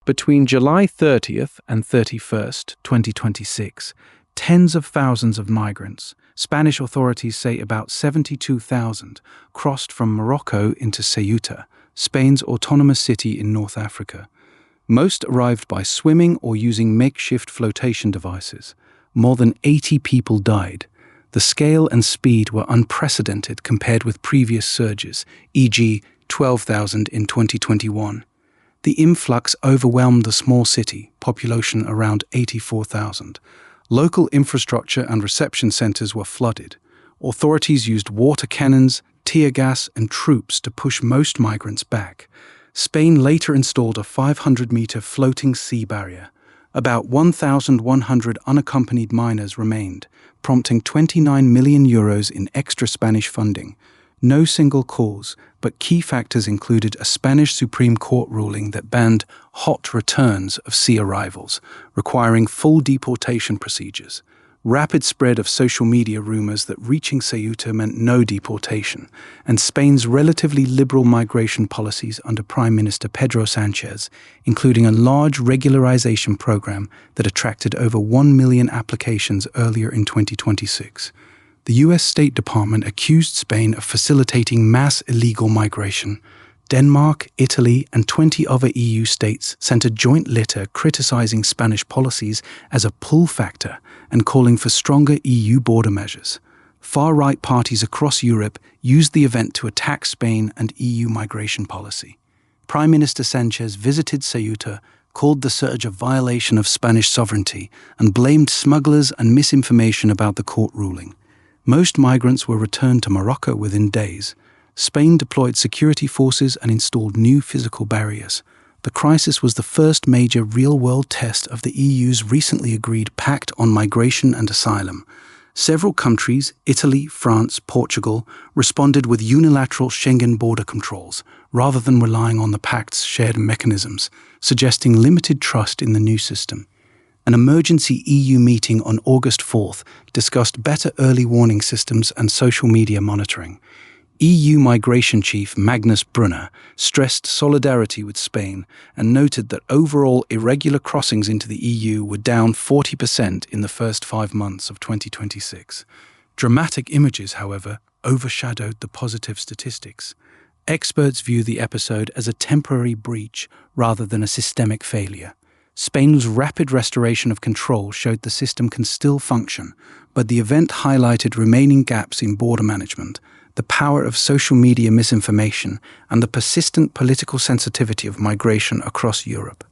Between July 30th and 31st, 2026, tens of thousands of migrants, Spanish authorities say about 72,000, crossed from Morocco into Ceuta, Spain's autonomous city in North Africa. Most arrived by swimming or using makeshift flotation devices. More than 80 people died. The scale and speed were unprecedented compared with previous surges, e.g., 12,000 in 2021. The influx overwhelmed the small city, population around 84,000. Local infrastructure and reception centers were flooded. Authorities used water cannons, tear gas, and troops to push most migrants back. Spain later installed a 500-meter floating sea barrier. About 1,100 unaccompanied minors remained, prompting €29 million in extra Spanish funding. No single cause, but key factors included a Spanish Supreme Court ruling that banned hot returns of sea arrivals, requiring full deportation procedures. Rapid spread of social media rumors that reaching Ceuta meant no deportation, and Spain's relatively liberal migration policies under Prime Minister Pedro Sánchez, including a large regularization program that attracted over 1 million applications earlier in 2026. The U.S. State Department accused Spain of facilitating mass illegal migration. Denmark, Italy, and 20 other EU states sent a joint letter criticizing Spanish policies as a pull factor and calling for stronger EU border measures. Far-right parties across Europe used the event to attack Spain and EU migration policy. Prime Minister Sánchez visited Ceuta, called the surge a violation of Spanish sovereignty, and blamed smugglers and misinformation about the court ruling. Most migrants were returned to Morocco within days. Spain deployed security forces and installed new physical barriers. The crisis was the first major real-world test of the EU's recently agreed Pact on Migration and Asylum. Several countries, Italy, France, Portugal, responded with unilateral Schengen border controls, rather than relying on the Pact's shared mechanisms, suggesting limited trust in the new system. An emergency EU meeting on August 4th discussed better early warning systems and social media monitoring. EU Migration Chief Magnus Brunner stressed solidarity with Spain and noted that overall irregular crossings into the EU were down 40% in the first 5 months of 2026. Dramatic images, however, overshadowed the positive statistics. Experts view the episode as a temporary breach rather than a systemic failure. Spain's rapid restoration of control showed the system can still function, but the event highlighted remaining gaps in border management, the power of social media misinformation, and the persistent political sensitivity of migration across Europe.